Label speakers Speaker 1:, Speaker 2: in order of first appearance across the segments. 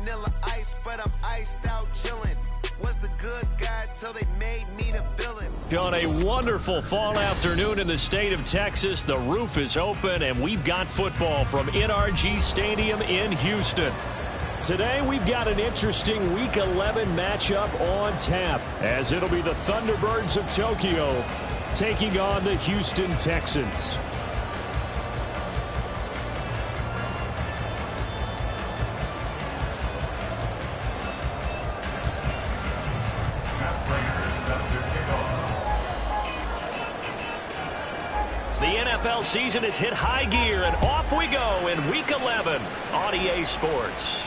Speaker 1: vanilla ice, but I'm iced out chillin'. Was the good guy till they made me the villain.
Speaker 2: On a wonderful fall afternoon in the state of Texas, the roof is open, and we've got football from NRG Stadium in Houston. Today, we've got an interesting Week 11 matchup on tap, as it'll be the Thunderbirds of Tokyo taking on the Houston Texans. The NFL season has hit high gear, and off we go in Week 11 on EA Sports.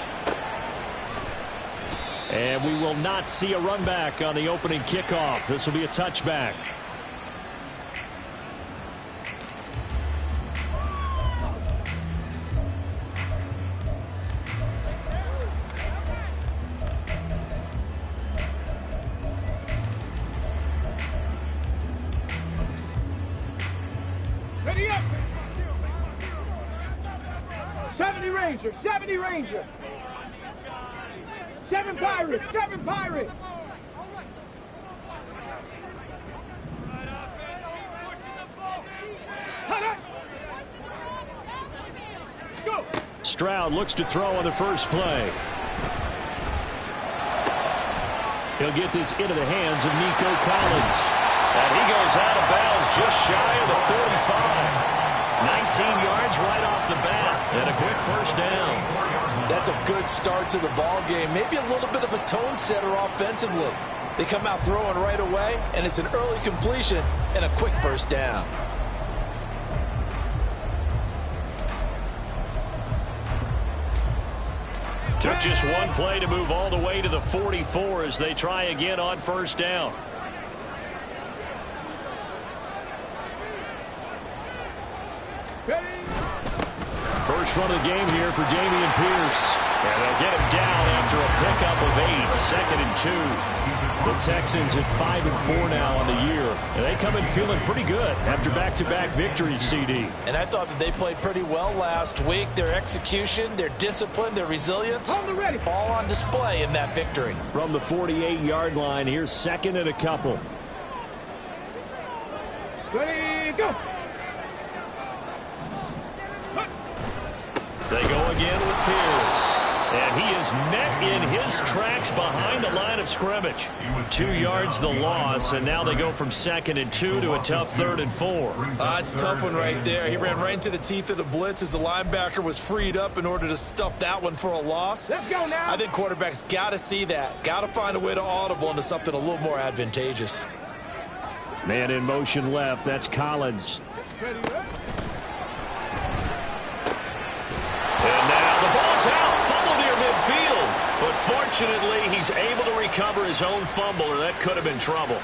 Speaker 2: And we will not see a run back on the opening kickoff. This will be a touchback.
Speaker 3: Ready up! 70 Ranger, 70 Ranger. 7 Pirates, 7 Pirates. Let's go.
Speaker 2: Stroud looks to throw on the first play. He'll get this into the hands of Nico Collins. And he goes out of bounds just shy of the 45. 19 yards right off the bat. And a quick first down.
Speaker 4: That's a good start to the ball game. Maybe a little bit of a tone setter offensively. They come out throwing right away, and it's an early completion and a quick first down.
Speaker 2: Took just one play to move all the way to the 44 as they try again on first down. First run of the game here for Dameon Pierce. And they'll get him down after a pickup of 8. 2nd and 2. The Texans at 5-4 now on the year. And they come in feeling pretty good after back-to-back victories, CD.
Speaker 4: And I thought that they played pretty well last week. Their execution, their discipline, their resilience, all on display in that victory.
Speaker 2: From the 48-yard line, here's 2nd and a couple.
Speaker 3: Ready, go!
Speaker 2: They go again with Pierce. And he is met in his tracks behind the line of scrimmage. 2 yards the loss, and now they go from 2nd and 2 to a tough 3rd and 4.
Speaker 4: It's a tough one right there. He ran right into the teeth of the blitz as the linebacker was freed up in order to stuff that one for a loss.
Speaker 3: Let's go now.
Speaker 4: I think quarterbacks got to see that. Got to find a way to audible into something a little more advantageous.
Speaker 2: Man in motion left. That's Collins. And now the ball's out. Fumble near midfield. But fortunately, he's able to recover his own fumble, or that could have been trouble.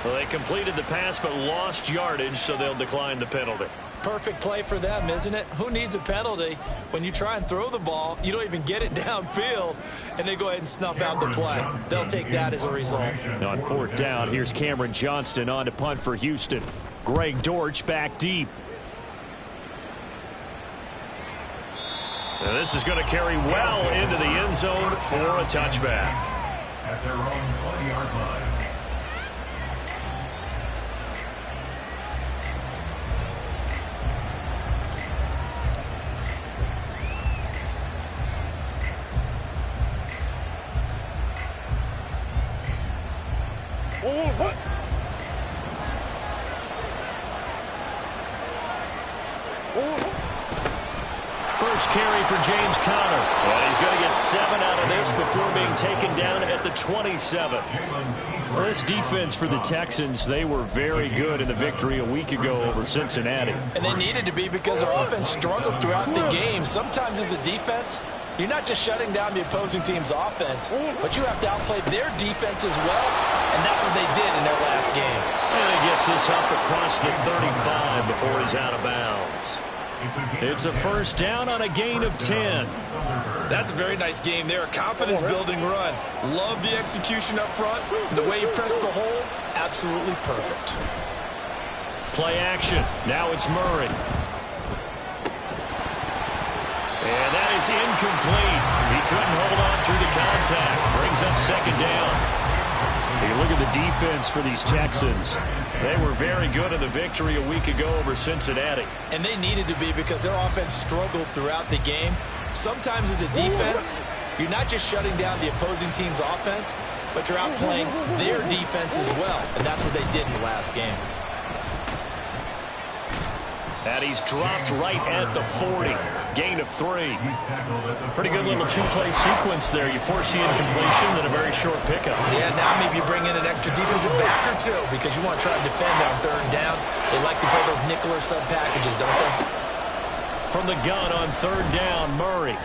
Speaker 2: Well, they completed the pass but lost yardage, so they'll decline the penalty.
Speaker 4: Perfect play for them, isn't it? Who needs a penalty when you try and throw the ball, you don't even get it downfield, and they go ahead and snuff out the play. They'll take that as a result.
Speaker 2: On 4th down, here's Cameron Johnston on to punt for Houston. Greg Dortch back deep. And this is going to carry well into the end zone for a touchback.
Speaker 5: At their own 20-yard line.
Speaker 2: First carry for James Conner. And he's going to get 7 out of this before being taken down at the 27. Well, this defense for the Texans, they were very good in the victory a week ago over Cincinnati.
Speaker 4: And they needed to be because their offense struggled throughout the game. Sometimes as a defense, you're not just shutting down the opposing team's offense, but you have to outplay their defense as well, and that's what they did in their last game.
Speaker 2: And he gets this up across the 35 before he's out of bounds. It's a first down on a gain of 10.
Speaker 4: That's a very nice game there. A confidence-building run. Love the execution up front. And the way he pressed the hole, absolutely perfect.
Speaker 2: Play action. Now it's Murray. And that is incomplete. He couldn't hold on through the contact. Brings up second down. You look at the defense for these Texans. They were very good in the victory a week ago over Cincinnati.
Speaker 4: And they needed to be because their offense struggled throughout the game. Sometimes as a defense, you're not just shutting down the opposing team's offense, but you're outplaying their defense as well. And that's what they did in the last game.
Speaker 2: And he's dropped right at the 40. Gain of 3. Pretty good little two-play sequence there. You force the incompletion, then a very short pickup.
Speaker 4: Yeah, now maybe you bring in an extra defensive back or two because you want to try to defend on third down. They like to play those nickel or sub packages, don't they?
Speaker 2: From the gun on third down, Murray.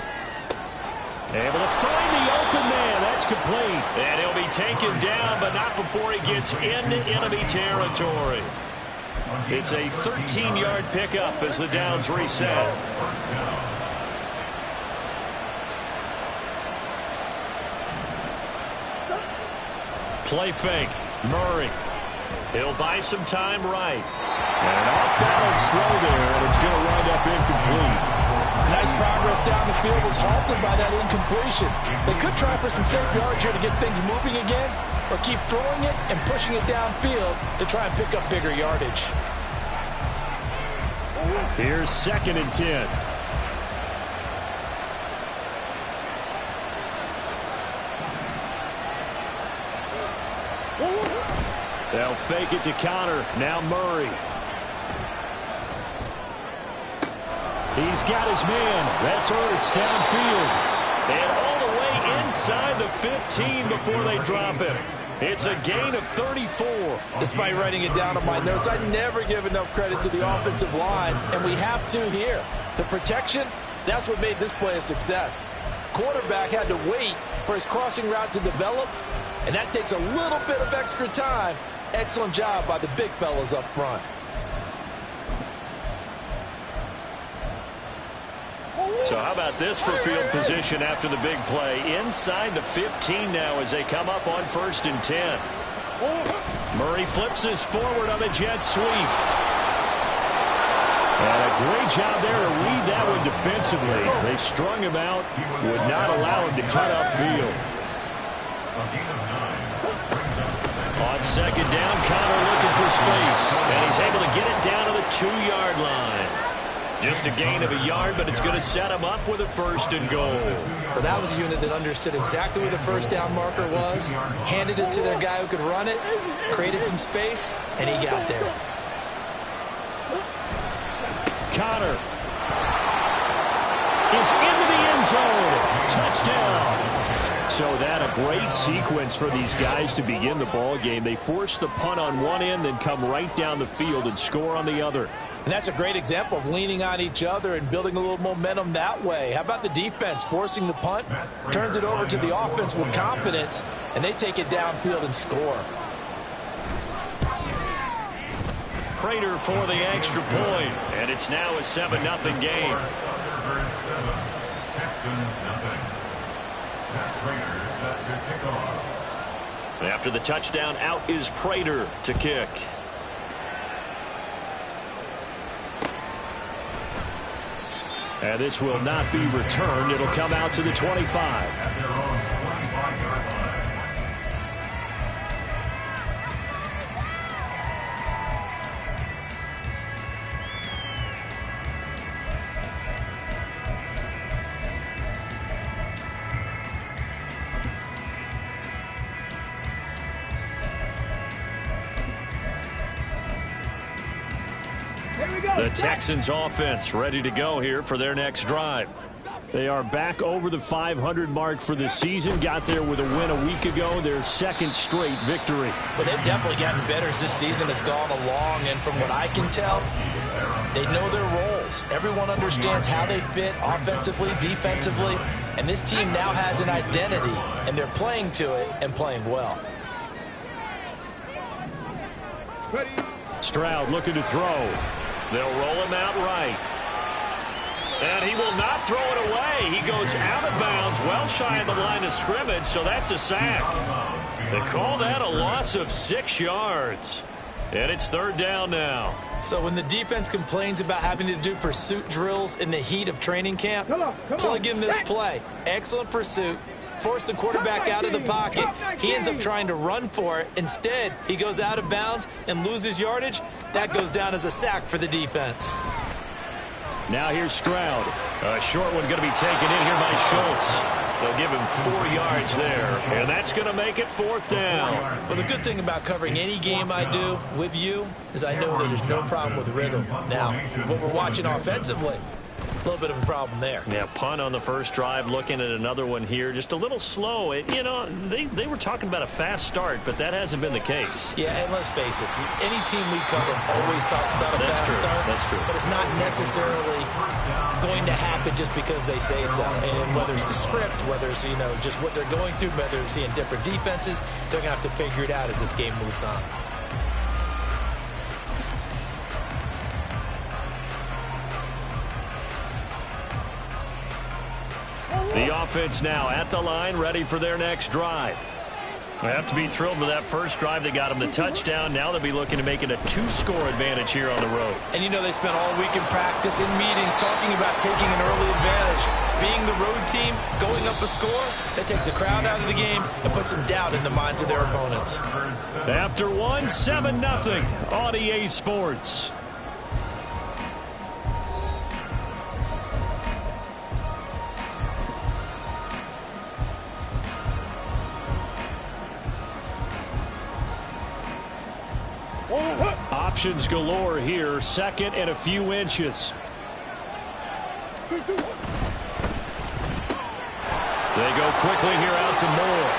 Speaker 2: Able to find the open man. That's complete. And he'll be taken down, but not before he gets into enemy territory. It's a 13-yard pickup as the downs reset. Play fake. Murray. He'll buy some time right. And an off-balance throw there, and it's going to wind up incomplete.
Speaker 4: Nice progress down the field was halted by that incompletion. They could try for some safe yards here to get things moving again, or keep throwing it and pushing it downfield to try and pick up bigger yardage.
Speaker 2: Here's 2nd and 10. They'll fake it to Connor. Now Murray. He's got his man. That's Ertz downfield. And all the way inside the 15 before they drop him. It's a gain of 34.
Speaker 4: Despite writing it down on my notes, I never give enough credit to the offensive line, and we have to here. The protection, that's what made this play a success. Quarterback had to wait for his crossing route to develop, and that takes a little bit of extra time. Excellent job by the big fellas up front.
Speaker 2: So how about this for field position after the big play? Inside the 15 now as they come up on 1st and 10. Murray flips his forward on a jet sweep. And a great job there to read that one defensively. They strung him out, would not allow him to cut upfield. On 2nd down, Connor looking for space. And he's able to get it down to the 2-yard line. Just a gain of a yard, but it's going to set him up with a 1st and goal.
Speaker 4: Well, that was a unit that understood exactly where the first down marker was, handed it to their guy who could run it, created some space, and he got there.
Speaker 2: Connor is into the end zone. Touchdown. So that a great sequence for these guys to begin the ball game. They force the punt on one end, then come right down the field and score on the other.
Speaker 4: And that's a great example of leaning on each other and building a little momentum that way. How about the defense forcing the punt, turns it over to the offense with confidence, and they take it downfield and score.
Speaker 2: Prater for the extra point, and it's now a 7-0 game. After the touchdown, out is Prater to kick. And this will not be returned. It'll come out to the 25. The Texans offense ready to go here for their next drive. They are back over the 500 mark for the season. Got there with a win a week ago, their 2nd straight victory.
Speaker 4: But they've definitely gotten better as this season has gone along. And from what I can tell, they know their roles. Everyone understands how they fit offensively, defensively. And this team now has an identity, and they're playing to it and playing well.
Speaker 2: Stroud looking to throw. They'll roll him out right. And he will not throw it away. He goes out of bounds, well shy of the line of scrimmage, so that's a sack. They call that a loss of 6 yards. And it's third down now.
Speaker 4: So when the defense complains about having to do pursuit drills in the heat of training camp, plug in this play. Excellent pursuit. Force the quarterback out of the pocket. He ends up trying to run for it. Instead, he goes out of bounds and loses yardage. That goes down as a sack for the defense.
Speaker 2: Now here's Stroud. A short one going to be taken in here by Schultz. They'll give him 4 yards there, and that's going to make it fourth down.
Speaker 4: Well, the good thing about covering any game I do with you is I know that there's no problem with rhythm. Now, what we're watching offensively, a little bit of a problem there.
Speaker 2: Yeah, punt on the first drive, looking at another one here. Just a little slow. You know, they were talking about a fast start, but that hasn't been the case.
Speaker 4: Yeah, and let's face it, any team we cover always talks about a fast start.
Speaker 2: That's true.
Speaker 4: But it's not necessarily going to happen just because they say so. And whether it's the script, whether it's, you know, just what they're going through, whether it's seeing different defenses, they're going to have to figure it out as this game moves on.
Speaker 2: The offense now at the line, ready for their next drive. They have to be thrilled with that first drive. They got them the touchdown. Now they'll be looking to make it a 2-score advantage here on the road.
Speaker 4: And, you know, they spent all week in practice, in meetings, talking about taking an early advantage. Being the road team, going up a score, that takes the crowd out of the game and puts some doubt in the minds of their opponents.
Speaker 2: After one, 7-0 on EA Sports. Options galore here. Second and a few inches. They go quickly here out to Moore.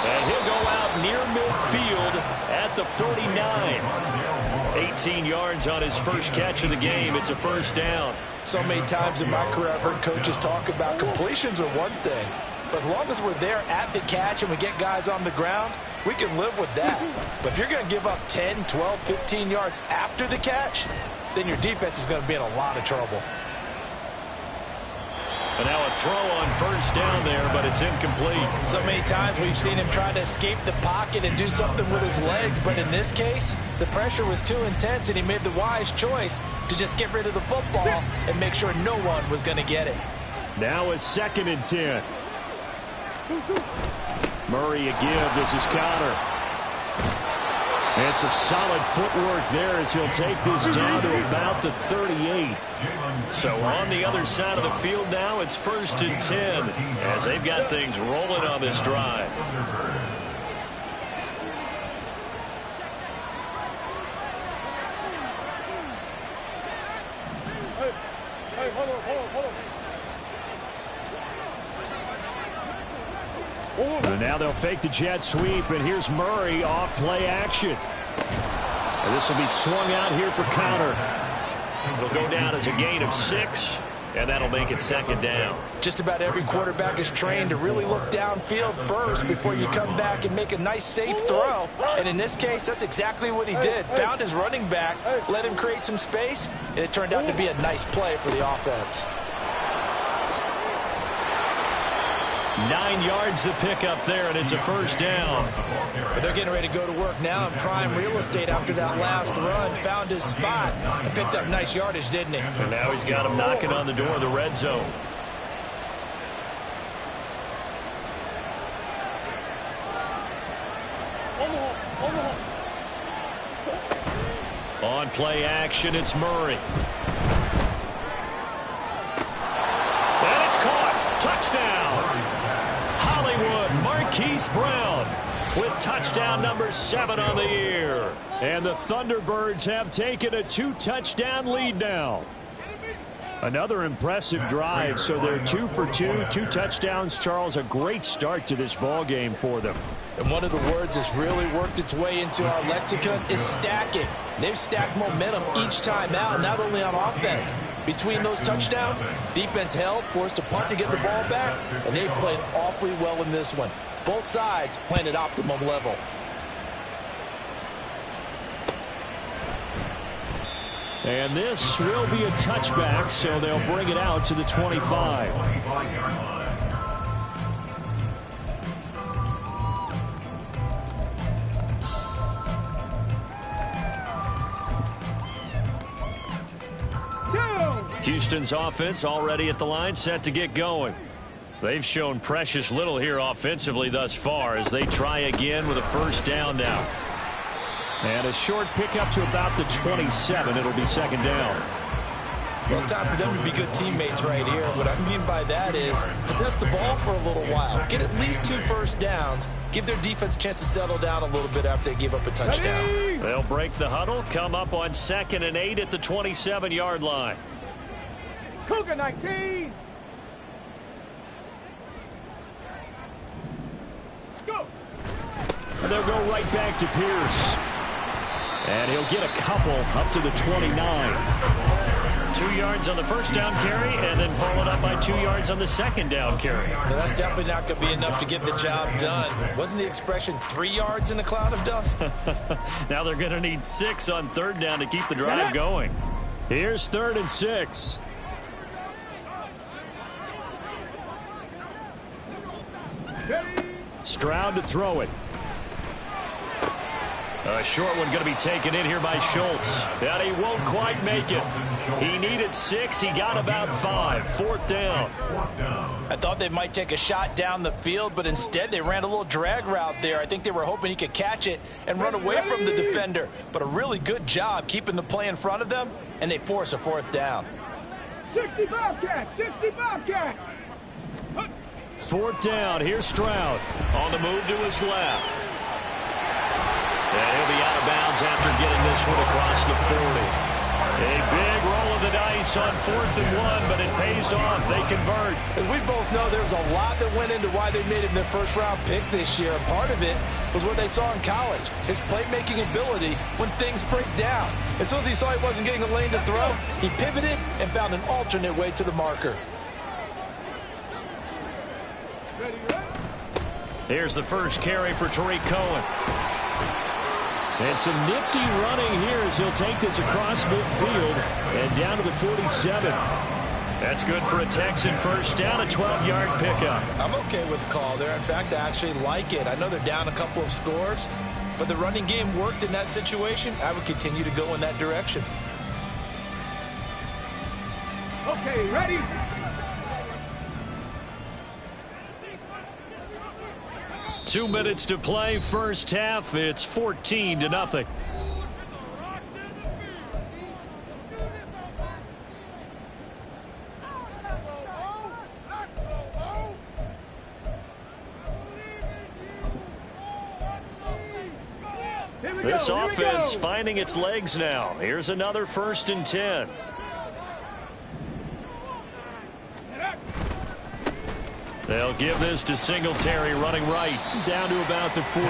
Speaker 2: And he'll go out near midfield at the 49. 18 yards on his first catch of the game. It's a first down.
Speaker 4: So many times in my career I've heard coaches talk about completions are one thing. But as long as we're there at the catch and we get guys on the ground, we can live with that. But if you're going to give up 10, 12, 15 yards after the catch, then your defense is going to be in a lot of trouble.
Speaker 2: And now a throw on first down there, but it's incomplete.
Speaker 4: So many times we've seen him try to escape the pocket and do something with his legs, but in this case, the pressure was too intense and he made the wise choice to just get rid of the football and make sure no one was going to get it.
Speaker 2: Now a 2nd and 10. Murray a give. This is Connor. And some solid footwork there as he'll take this down to about the 38. So on the other side of the field now, it's 1st and 10 as they've got things rolling on this drive.
Speaker 3: Hey, hold on.
Speaker 2: And now they'll fake the jet sweep, and here's Murray off play action. And this will be swung out here for Connor. It'll go down as a gain of 6, and that'll make it 2nd down.
Speaker 4: Just about every quarterback is trained to really look downfield first before you come back and make a nice safe throw. And in this case, that's exactly what he did. Found his running back, let him create some space, and it turned out to be a nice play for the offense.
Speaker 2: 9 yards to pick up there, and it's a first down.
Speaker 4: But they're getting ready to go to work now in prime real estate after that last run. Found his spot and picked up nice yardage, didn't he?
Speaker 2: And now he's got him knocking on the door of the red zone. On play action, it's Murray. And it's caught. Touchdown. Marquise Brown with touchdown number 7 on the year. And the Thunderbirds have taken a 2-touchdown lead now. Another impressive drive, so they're 2 for 2, 2 touchdowns. Charles, a great start to this ball game for them.
Speaker 4: And one of the words that's really worked its way into our lexicon is stacking. They've stacked momentum each time out, not only on offense. Between those touchdowns, defense held, forced a punt to get the ball back, and they played awfully well in this one. Both sides playing at optimum level.
Speaker 2: And this will be a touchback, so they'll bring it out to the 25. Houston's offense already at the line, set to get going. They've shown precious little here offensively thus far as they try again with a first down now. And a short pickup to about the 27. It'll be second down.
Speaker 4: Well, it's time for them to be good teammates right here. What I mean by that is possess the ball for a little while. Get at least 2 first downs. Give their defense a chance to settle down a little bit after they give up a touchdown.
Speaker 2: They'll break the huddle, come up on 2nd and 8 at the 27-yard line.
Speaker 3: Cougar 19. Go.
Speaker 2: And they'll go right back to Pierce. And he'll get a couple up to the 29. 2 yards on the first down carry, and then followed up by 2 yards on the second down carry.
Speaker 4: Well, that's definitely not going to be enough to get the job done. Wasn't the expression 3 yards in a cloud of dust?
Speaker 2: Now they're going to need 6 on third down to keep the drive going. Here's 3rd and 6. Stroud to throw it. A short one going to be taken in here by Schultz. And he won't quite make it. He needed 6. He got about 5. 4th down.
Speaker 4: I thought they might take a shot down the field, but instead they ran a little drag route there. I think they were hoping he could catch it and run away from the defender. But a really good job keeping the play in front of them, and they force a 4th down.
Speaker 3: 65 cat. 65 cat.
Speaker 2: 4th down. Here's Stroud on the move to his left. And he'll be out of bounds after getting this one across the 40. A big roll of the dice on 4th and 1, but it pays off. They convert.
Speaker 4: As we both know, there was a lot that went into why they made him their first-round pick this year. And part of it was what they saw in college, his playmaking ability when things break down. As soon as he saw he wasn't getting a lane to throw, he pivoted and found an alternate way to the marker.
Speaker 2: Here's the first carry for Tariq Cohen. And some nifty running here as he'll take this across midfield and down to the 47. That's good for a Texan first down, a 12-yard pickup.
Speaker 4: I'm okay with the call there. In fact, I actually like it. I know they're down a couple of scores, but the running game worked in that situation. I would continue to go in that direction.
Speaker 3: Okay, ready?
Speaker 2: Two minutes to play, first half. It's 14-0. This offense finding its legs now. Here's another 1st and 10. They'll give this to Singletary running right down to about the 45.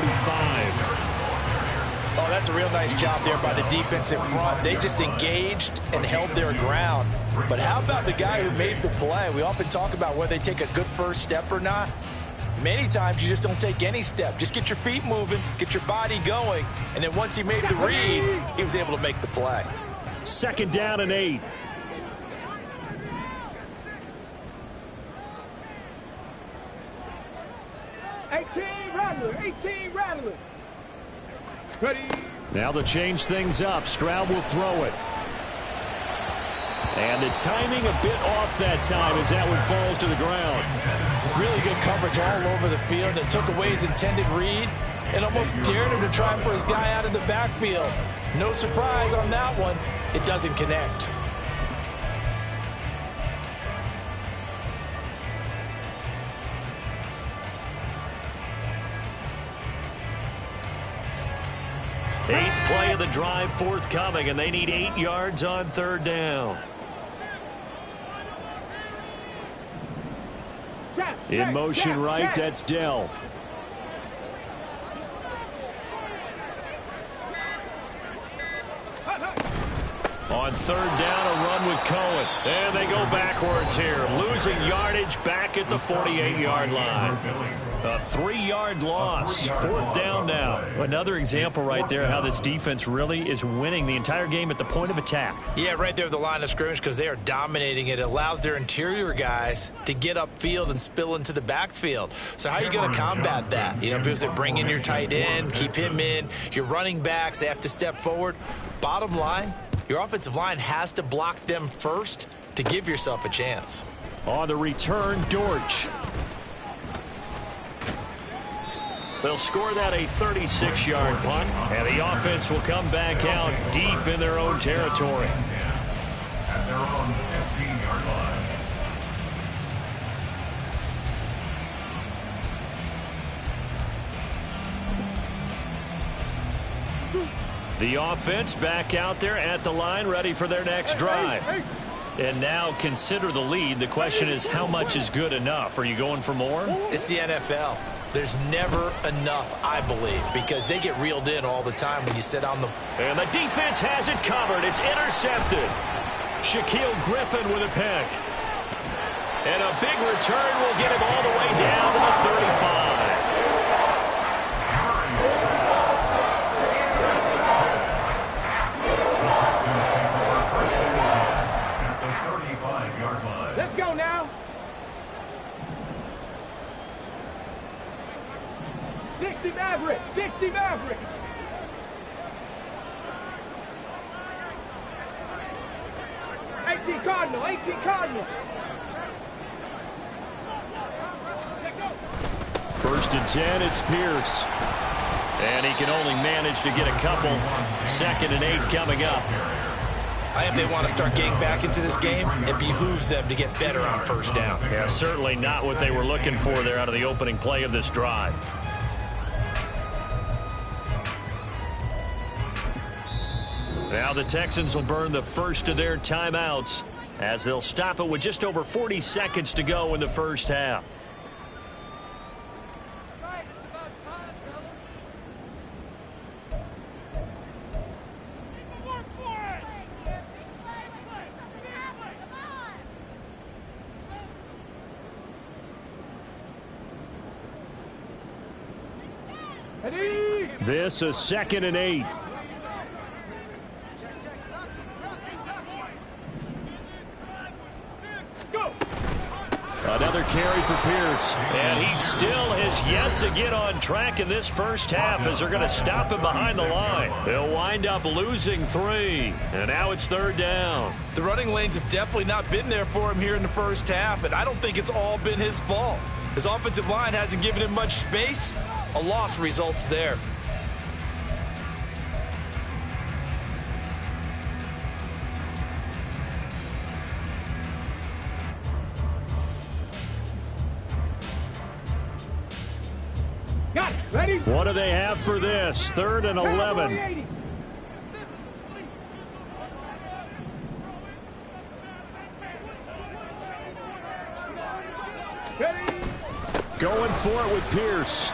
Speaker 4: Oh, that's a real nice job there by the defensive front. They just engaged and held their ground. But how about the guy who made the play? We often talk about whether they take a good first step or not. Many times you just don't take any step. Just get your feet moving, get your body going, and then once he made the read, he was able to make the play.
Speaker 2: 2nd down and 8.
Speaker 3: Rattler. Ready.
Speaker 2: Now they'll change things up. Stroud will throw it. And the timing a bit off that time as that one falls to the ground.
Speaker 4: Really good coverage all over the field and took away his intended read and almost dared him to try and put his guy out of the backfield. No surprise on that one. It doesn't connect.
Speaker 2: Eighth play of the drive forthcoming, and they need 8 yards on 3rd down. In motion right, that's Dell. On 3rd down, a run with Cohen. And they go backwards here, losing yardage back at the 48-yard line. A 3-yard loss. 4th down now. Another example right there of how this defense really is winning the entire game at the point of attack.
Speaker 4: Yeah, right there at the line of scrimmage because they are dominating it. It allows their interior guys to get upfield and spill into the backfield. So how are you going to combat that? You know, because they bring in your tight end, keep him in. Your running backs, they have to step forward. Bottom line, Your offensive line has to block them first to give yourself a chance.
Speaker 2: On the return, Dortch. They'll score that a 36-yard punt, and the offense will come back out deep in their own territory.
Speaker 5: At their own 15-yard line.
Speaker 2: The offense back out there at the line, ready for their next drive. And now consider the lead. The question is, how much is good enough? Are you going for more?
Speaker 4: It's the NFL. There's never enough, I believe, because they get reeled in all the time when you sit on them.
Speaker 2: And the defense has it covered. It's intercepted. Shaquille Griffin with a pick. And a big return will get him all the way down to the 35.
Speaker 3: Let's go now. 60 Maverick, 60 Maverick. Cardinal, 18 Cardinal.
Speaker 2: First and 10, it's Pierce. And he can only manage to get a couple. 2nd and 8 coming up.
Speaker 4: I think they want to start getting back into this game. It behooves them to get better on first down.
Speaker 2: Yeah, certainly not what they were looking for there out of the opening play of this drive. Now the Texans will burn the first of their timeouts as they'll stop it with just over 40 seconds to go in the first half. This is 2nd and 8. Another carry for Pierce. And he still has yet to get on track in this first half as they're going to stop him behind the line. They'll wind up losing 3. And now it's 3rd down.
Speaker 4: The running lanes have definitely not been there for him here in the first half, and I don't think it's all been his fault. His offensive line hasn't given him much space. A loss results there.
Speaker 3: Got it. Ready?
Speaker 2: What do they have for this? 3rd and 11. Going for it with Pierce.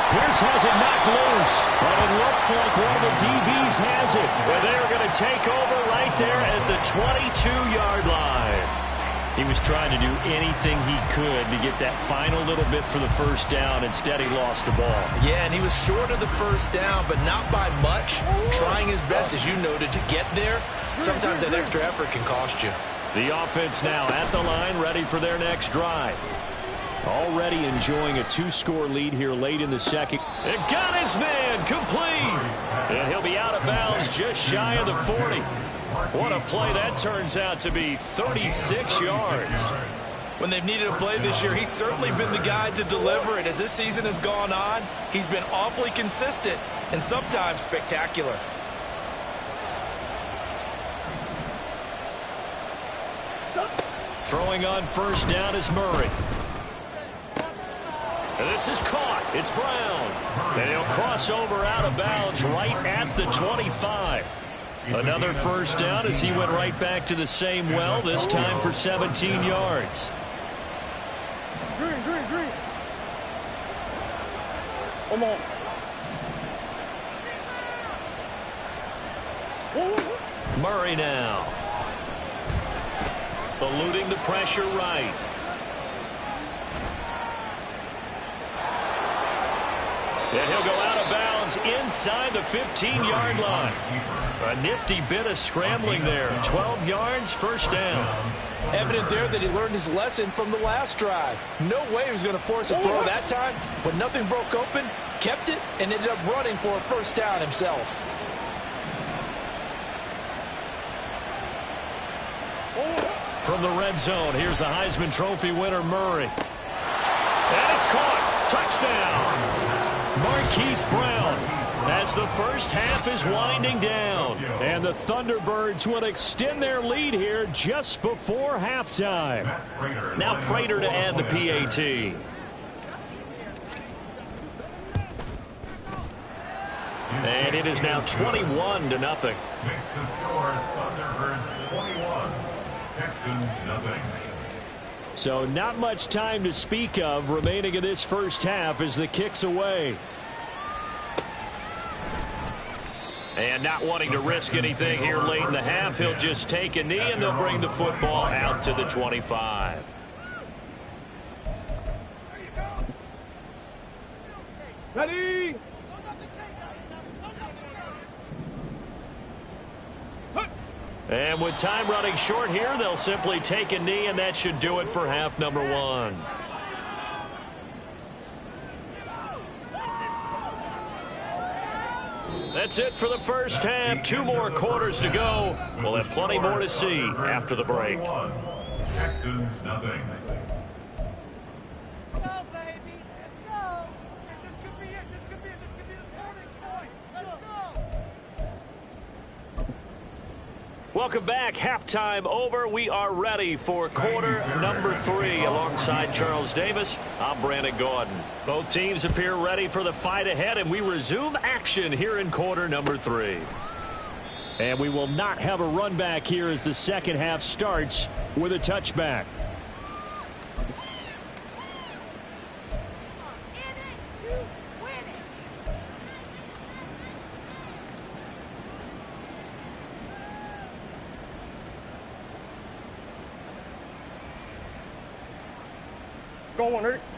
Speaker 2: Pierce has it knocked loose, but it looks like one of the DBs has it. Well, they're going to take over right there at the 22-yard line. He was trying to do anything he could to get that final little bit for the first down. Instead, he lost the ball.
Speaker 4: Yeah, and he was short of the first down, but not by much. Trying his best, as you noted, to get there. Sometimes that extra effort can cost you.
Speaker 2: The offense now at the line, ready for their next drive. Already enjoying a 2-score lead here late in the second. And got his man complete. And he'll be out of bounds just shy of the 40. What a play that turns out to be. 36 yards.
Speaker 4: When they've needed a play this year, he's certainly been the guy to deliver it. As this season has gone on, he's been awfully consistent and sometimes spectacular.
Speaker 2: Throwing on first down is Murray. And this is caught. It's Brown. And he'll cross over out of bounds right at the 25. Another first down as he went right back to the same well, this time for 17 yards.
Speaker 3: Green. Come on.
Speaker 2: Murray now. Eluding the pressure right. And he'll go out of bounds inside the 15-yard line. A nifty bit of scrambling there. 12 yards, first down.
Speaker 4: Evident there that he learned his lesson from the last drive. No way he was going to force a throw that time. When nothing broke open, kept it, and ended up running for a first down himself.
Speaker 2: from the red zone. Here's the Heisman Trophy winner, Murray. And it's caught. Touchdown. Marquise Brown, as the first half is winding down. And the Thunderbirds will extend their lead here just before halftime. Now Prater to add the PAT. And it is now 21-0.
Speaker 5: Makes the score Thunderbirds 21, Texans nothing.
Speaker 2: So not much time to speak of remaining in this first half as the kick's away. And not wanting to risk anything here late in the half, he'll just take a knee and they'll bring the football out to the 25.
Speaker 3: Ready?
Speaker 2: And with time running short here, they'll simply take a knee, and that should do it for half number one. That's it for the first half. 2 more quarters to go. We'll have plenty more to see after the break.
Speaker 5: Texans nothing.
Speaker 6: Let's go, baby. Let's go. This could be it. This could be it. This could be the turning point. Let's go.
Speaker 2: Welcome back. Halftime over. We are ready for quarter number 3. Alongside Charles Davis, I'm Brandon Gordon. Both teams appear ready for the fight ahead, and we resume action here in quarter number 3. And we will not have a run back here as the second half starts with a touchback.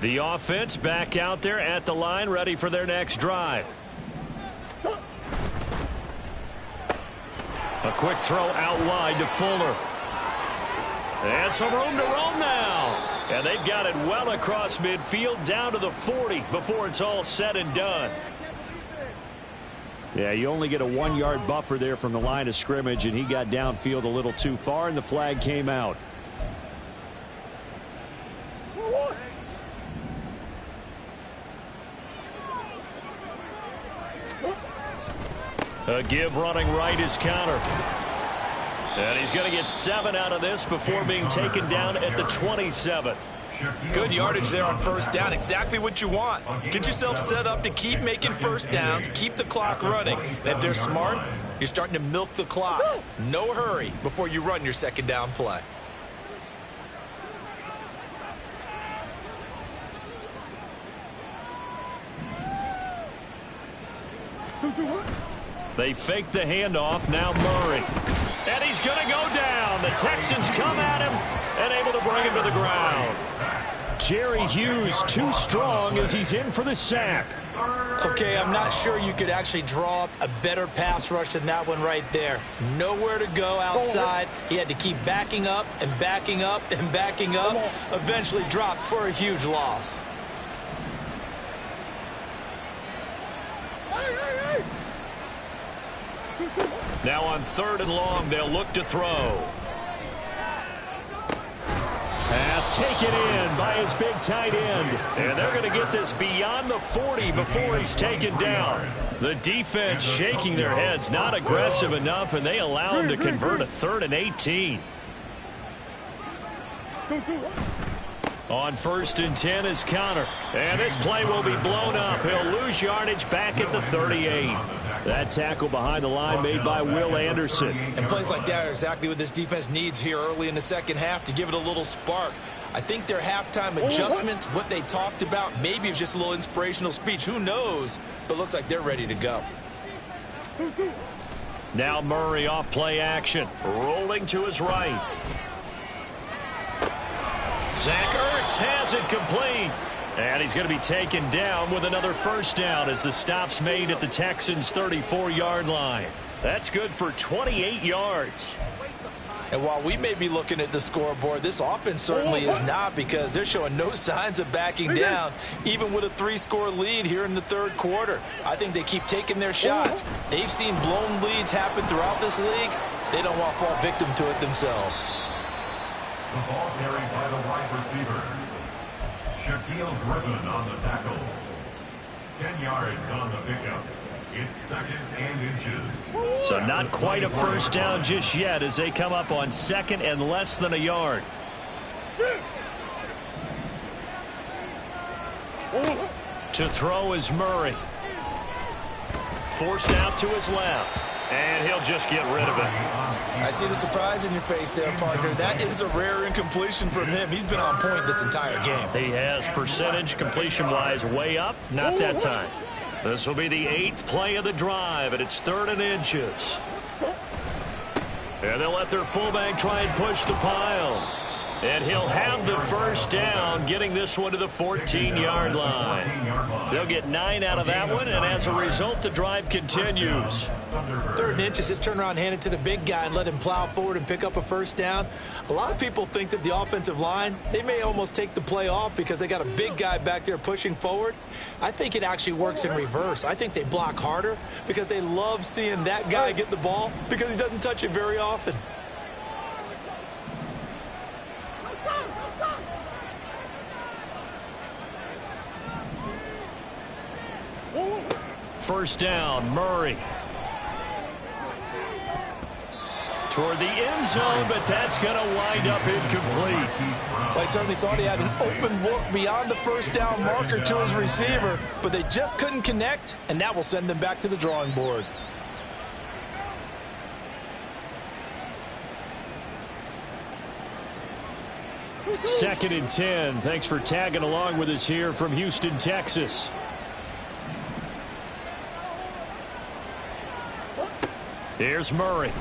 Speaker 2: The offense back out there at the line, ready for their next drive. A quick throw out wide to Fuller. And some room to roam now. And they've got it well across midfield down to the 40 before it's all said and done. Yeah, you only get a 1-yard buffer there from the line of scrimmage, and he got downfield a little too far, and the flag came out. A give running right is counter. And he's going to get 7 out of this before being taken down at the 27.
Speaker 4: Good yardage there on first down. Exactly what you want. Get yourself set up to keep making first downs, keep the clock running. And if they're smart, you're starting to milk the clock. No hurry before you run your second down play.
Speaker 2: They fake the handoff. Now Murray. And he's going to go down. The Texans come at him and able to bring him to the ground. Jerry Hughes too strong as he's in for the sack.
Speaker 4: Okay, I'm not sure you could actually draw up a better pass rush than that one right there. Nowhere to go outside. He had to keep backing up and backing up and backing up. Eventually dropped for a huge loss.
Speaker 2: Now on 3rd and long, they'll look to throw. Pass taken in by his big tight end. And they're going to get this beyond the 40 before he's taken down. The defense shaking their heads, not aggressive enough, and they allow him to convert a 3rd and 18. On 1st and 10 is Connor. And this play will be blown up. He'll lose yardage back at the 38. That tackle behind the line made by Will Anderson.
Speaker 4: And plays like that are exactly what this defense needs here early in the second half to give it a little spark. I think their halftime adjustments, what they talked about, maybe it's just a little inspirational speech. Who knows? But looks like they're ready to go.
Speaker 2: Now Murray off play action. Rolling to his right. Zach Ertz has it complete. And he's going to be taken down with another first down as the stop's made at the Texans' 34-yard line. That's good for 28 yards.
Speaker 4: And while we may be looking at the scoreboard, this offense certainly is not, because they're showing no signs of backing down, even with a 3-score lead here in the 3rd quarter. I think they keep taking their shots. They've seen blown leads happen throughout this league. They don't want to fall victim to it themselves.
Speaker 5: The ball carried by the wide receiver. Shaquille Griffin on the tackle. 10 yards on the pickup. It's 2nd and inches.
Speaker 2: So not quite a first down just yet as they come up on 2nd and less than a yard. To throw is Murray. Forced out to his left. And he'll just get rid of it.
Speaker 4: I see the surprise in your face there, partner. That is a rare incompletion from him. He's been on point this entire game.
Speaker 2: He has percentage completion-wise way up. Not that time. This will be the 8th play of the drive, and it's 3rd and inches. And they'll let their fullback try and push the pile. And he'll have the first down, getting this one to the 14-yard line. They'll get 9 out of that one, and as a result, the drive continues.
Speaker 4: 3rd and inches, just turn around, hand it to the big guy, and let him plow forward and pick up a first down. A lot of people think that the offensive line, they may almost take the play off because they got a big guy back there pushing forward. I think it actually works in reverse. I think they block harder because they love seeing that guy get the ball because he doesn't touch it very often.
Speaker 2: First down, Murray. Toward the end zone, but that's going to wind up incomplete.
Speaker 4: Well, I certainly thought he had an open look beyond the first down marker to his receiver, but they just couldn't connect, and that will send them back to the drawing board.
Speaker 2: Second and 10. Thanks for tagging along with us here from Houston, Texas. Here's Murray.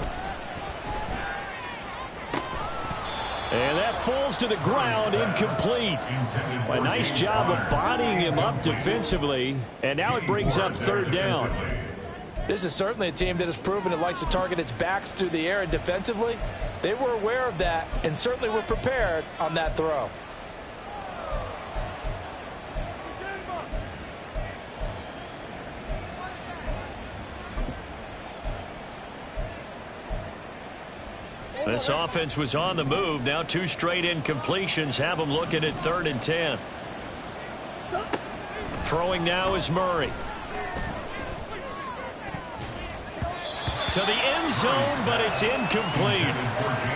Speaker 2: And that falls to the ground, incomplete. A nice job of bodying him up defensively. And now it brings up 3rd down.
Speaker 4: This is certainly a team that has proven it likes to target its backs through the air, and defensively, they were aware of that and certainly were prepared on that throw.
Speaker 2: This offense was on the move. Now 2 straight incompletions have them looking at 3rd and 10. Throwing now is Murray. To the end zone, but it's incomplete.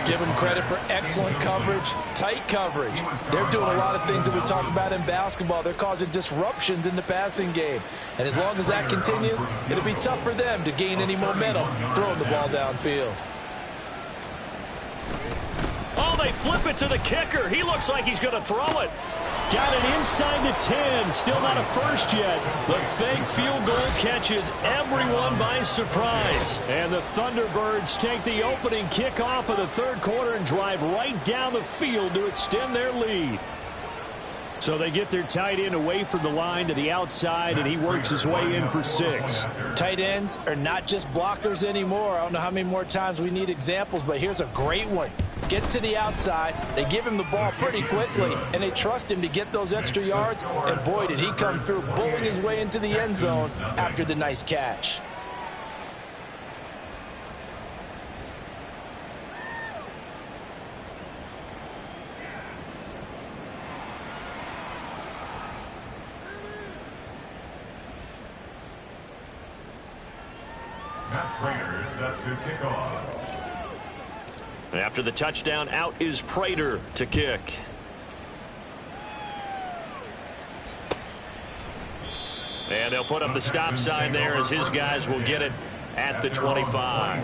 Speaker 4: Give them credit for excellent coverage, tight coverage. They're doing a lot of things that we talk about in basketball. They're causing disruptions in the passing game. And as long as that continues, it'll be tough for them to gain any momentum throwing the ball downfield.
Speaker 2: Oh, they flip it to the kicker. He looks like he's going to throw it. Got it inside the 10. Still not a first yet. The fake field goal catches everyone by surprise. And the Thunderbirds take the opening kickoff of the 3rd quarter and drive right down the field to extend their lead. So they get their tight end away from the line to the outside, and he works his way in for 6.
Speaker 4: Tight ends are not just blockers anymore. I don't know how many more times we need examples, but here's a great one. Gets to the outside, they give him the ball pretty quickly, and they trust him to get those extra yards, and boy, did he come through, bulling his way into the end zone after the nice catch.
Speaker 5: Matt Prater set to kick off.
Speaker 2: After the touchdown, out is Prater to kick. And they'll put up the stop sign there as his guys will get it at the 25.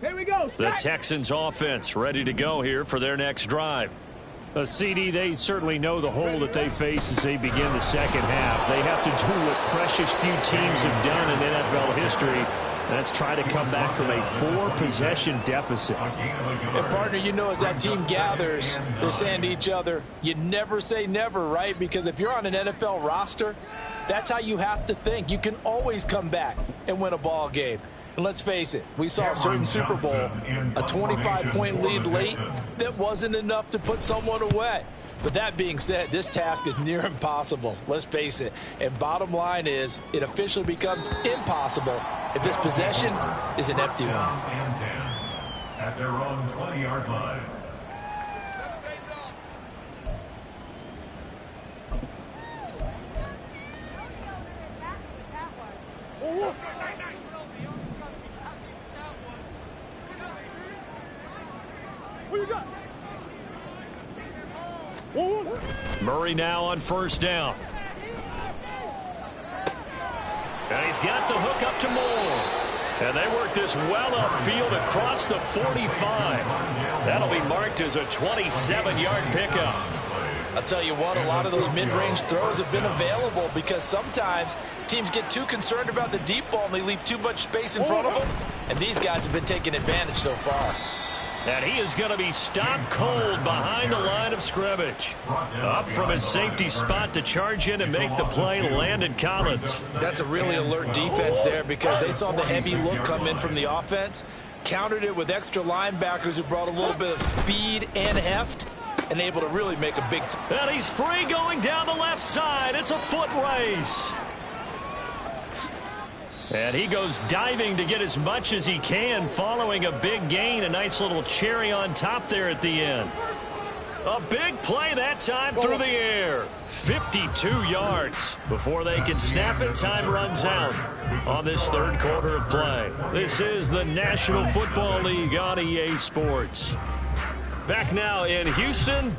Speaker 3: Here we go.
Speaker 2: The Texans offense ready to go here for their next drive. CD, they certainly know the hole that they face as they begin the second half. They have to do what precious few teams have done in NFL history, Let's try to come back from a 4-possession deficit.
Speaker 4: And, partner, you know, as that team gathers, they're saying to each other, you never say never, right? Because if you're on an NFL roster, that's how you have to think. You can always come back and win a ball game. And let's face it, we saw a certain Super Bowl, a 25-point lead late that wasn't enough to put someone away. But that being said, this task is near impossible. Let's face it. And bottom line is, it officially becomes impossible if this possession is an empty one.
Speaker 5: At their own 20-yard line.
Speaker 3: What you got?
Speaker 2: Murray now on first down. And he's got the hook up to Moore. And they work this well upfield across the 45. That'll be marked as a 27-yard pickup.
Speaker 4: I'll tell you what, a lot of those mid-range throws have been available because sometimes teams get too concerned about the deep ball and they leave too much space in front of them. And these guys have been taking advantage so far.
Speaker 2: And he is going to be stopped cold behind the line of scrimmage. Up from his safety spot to charge in and make the play, Landon Collins.
Speaker 4: That's a really alert defense there because they saw the heavy look come in from the offense, countered it with extra linebackers who brought a little bit of speed and heft, and able to really make a big time.
Speaker 2: And he's free going down the left side. It's a foot race. And he goes diving to get as much as he can following a big gain. A nice little cherry on top there at the end. A big play that time through the air. 52 yards before they can snap it. Time runs out on this third quarter of play. This is the National Football League on EA Sports. Back now in Houston.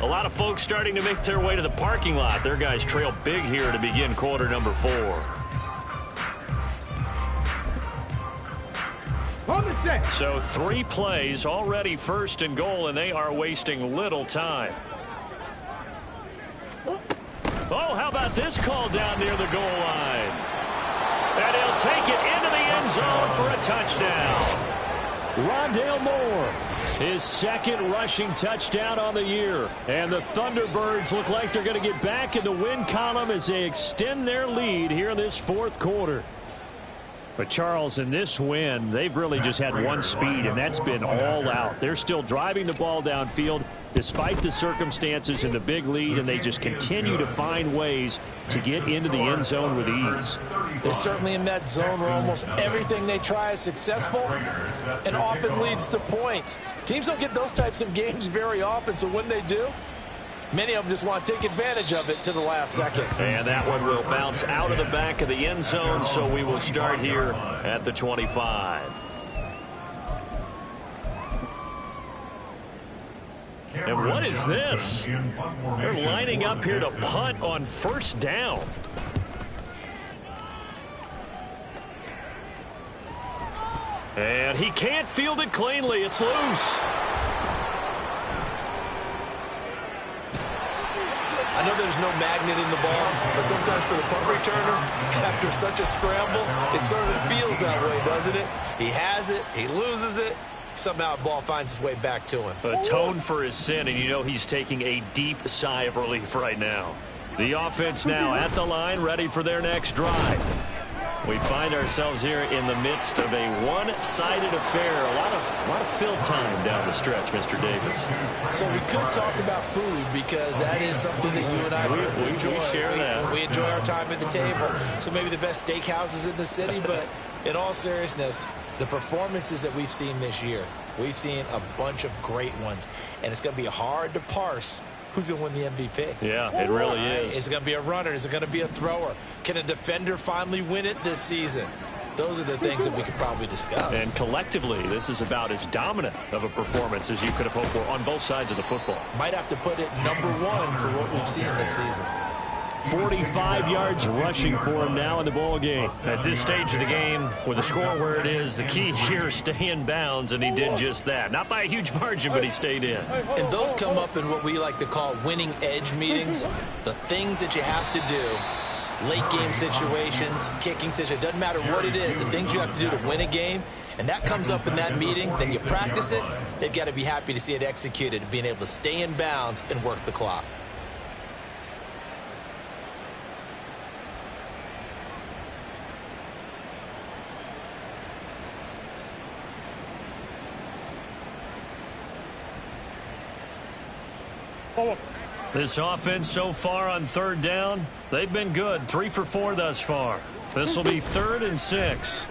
Speaker 2: A lot of folks starting to make their way to the parking lot. Their guys trail big here to begin quarter number 4. So 3 plays already first and goal, and they are wasting little time. Oh, how about this call down near the goal line? And he'll take it into the end zone for a touchdown. Rondale Moore, his second rushing touchdown on the year. And the Thunderbirds look like they're going to get back in the win column as they extend their lead here in this fourth quarter. But, Charles, in this win, they've really just had one speed, and that's been all out. They're still driving the ball downfield despite the circumstances and the big lead, and they just continue to find ways to get into the end zone with ease.
Speaker 4: They're certainly in that zone where almost everything they try is successful and often leads to points. Teams don't get those types of games very often, so when they do, many of them just want to take advantage of it to the last second.
Speaker 2: And that one will bounce out of the back of the end zone, so we will start here at the 25. And what is this? They're lining up here to punt on first down. And he can't field it cleanly. It's loose.
Speaker 4: I know there's no magnet in the ball, but sometimes for the punt returner, after such a scramble, it sort of feels that way, doesn't it? He has it, he loses it, somehow the ball finds its way back to him.
Speaker 2: Atone for his sin, and you know he's taking a deep sigh of relief right now. The offense now at the line, ready for their next drive. We find ourselves here in the midst of a one-sided affair. A lot of fill time down the stretch, Mr. Davis.
Speaker 4: So we could talk about food because that is something that you and I enjoy.
Speaker 2: We share that.
Speaker 4: We enjoy our time at the table. So maybe the best steakhouses in the city, but in all seriousness, the performances that we've seen this year, we've seen a bunch of great ones, and it's going to be hard to parse who's going to win the MVP.
Speaker 2: Yeah, it really is.
Speaker 4: Is it going to be a runner? Is it going to be a thrower? Can a defender finally win it this season? Those are the things that we could probably discuss.
Speaker 2: And collectively, this is about as dominant of a performance as you could have hoped for on both sides of the football.
Speaker 4: Might have to put it number 1 for what we've seen this season.
Speaker 2: 45 yards rushing for him now in the ball game. At this stage of the game, with the score where it is, the key here is stay in bounds, and he did just that. Not by a huge margin, but he stayed in.
Speaker 4: And those come up in what we like to call winning edge meetings, the things that you have to do late game situations, kicking situations, doesn't matter what it is, the things you have to do to win a game, and that comes up in that meeting, then you practice it, they've got to be happy to see it executed, being able to stay in bounds and work the clock.
Speaker 2: This offense so far on third down, they've been good. 3 for 4 thus far. This will be 3rd and 6.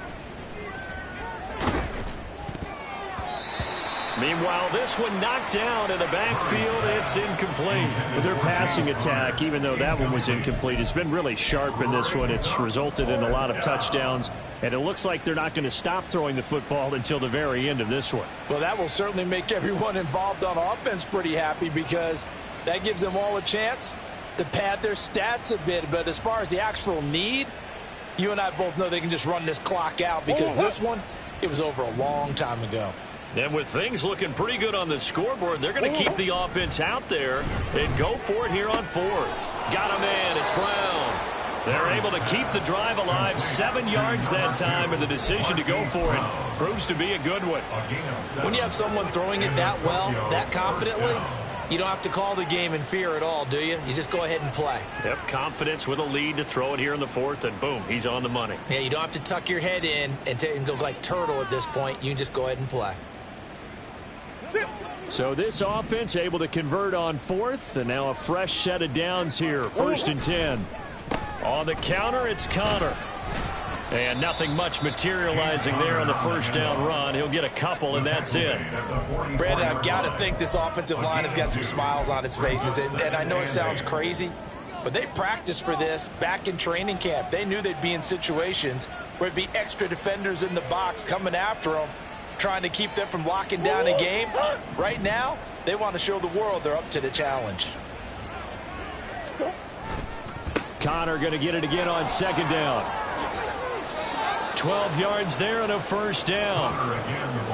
Speaker 2: Meanwhile, this one knocked down in the backfield. It's incomplete.
Speaker 3: Their passing attack, even though that one was incomplete, has been really sharp in this one. It's resulted in a lot of touchdowns, and it looks like they're not going to stop throwing the football until the very end of this one.
Speaker 4: Well, that will certainly make everyone involved on offense pretty happy, because that gives them all a chance to pad their stats a bit. But as far as the actual need, you and I both know they can just run this clock out, because this one, it was over a long time ago.
Speaker 2: And with things looking pretty good on the scoreboard, they're going to keep the offense out there and go for it here on 4th. Got a man. It's Brown. They're able to keep the drive alive. 7 yards that time, and the decision to go for it proves to be a good one.
Speaker 4: When you have someone throwing it that well, that confidently, you don't have to call the game in fear at all, do you? You just go ahead and play.
Speaker 2: Yep, confidence with a lead to throw it here in the 4th, and boom, he's on the money.
Speaker 4: Yeah, you don't have to tuck your head in and go like turtle at this point. You can just go ahead and play.
Speaker 3: So this offense able to convert on 4th, and now a fresh set of downs here. 1st and 10.
Speaker 2: On the counter, it's Connor. And nothing much materializing there on the first down run. He'll get a couple, and that's it.
Speaker 4: Brandon, I've got to think this offensive line has got some smiles on its faces. And I know it sounds crazy, but they practiced for this back in training camp. They knew they'd be in situations where it'd be extra defenders in the box coming after them, trying to keep them from locking down a game. Right now, they want to show the world they're up to the challenge.
Speaker 3: Connor going to get it again on 2nd down.
Speaker 2: 12 yards there and a first down.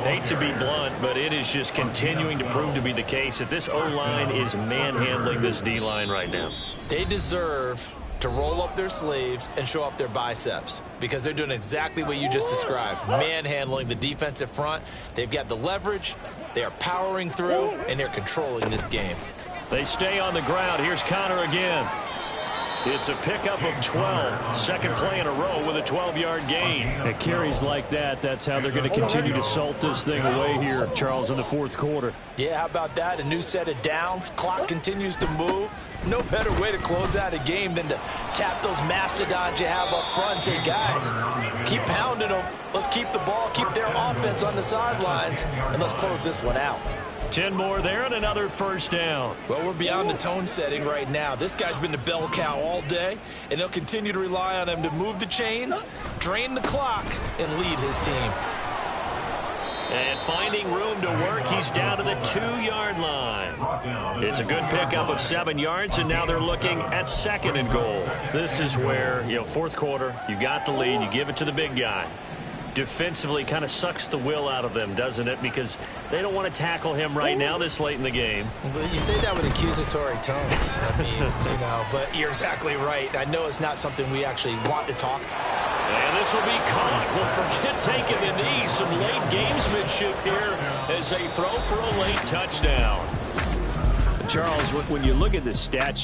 Speaker 2: Hate to be blunt, but it is just continuing to prove to be the case that this O-line is manhandling this D-line right now.
Speaker 4: They deserve to roll up their sleeves and show up their biceps, because they're doing exactly what you just described, manhandling the defensive front. They've got the leverage, they are powering through, and they're controlling this game.
Speaker 2: They stay on the ground. Here's Connor again. It's a pickup of 12. Second play in a row with a 12-yard gain.
Speaker 3: At carries like that, that's how they're going to continue to salt this thing away here, Charles, in the 4th quarter.
Speaker 4: Yeah, how about that? A new set of downs. Clock continues to move. No better way to close out a game than to tap those mastodons you have up front and say, guys, keep pounding them. Let's keep the ball, keep their offense on the sidelines, and let's close this one out.
Speaker 2: 10 more there and another first down.
Speaker 4: Well, we're beyond the tone setting right now. This guy's been the bell cow all day, and they'll continue to rely on him to move the chains, drain the clock, and lead his team.
Speaker 2: And finding room to work, he's down to the 2-yard line. It's a good pickup of 7 yards, and now they're looking at 2nd and goal. This is where, 4th quarter, you got the lead, you give it to the big guy. Defensively kind of sucks the will out of them, doesn't it? Because they don't want to tackle him right now this late in the game.
Speaker 4: Well, you say that with accusatory tones. I mean, but you're exactly right. I know it's not something we actually want to talk.
Speaker 2: And this will be caught. Well, forget taking the knee. Some late gamesmanship here as they throw for a late touchdown.
Speaker 3: Charles, when you look at the stat sheet,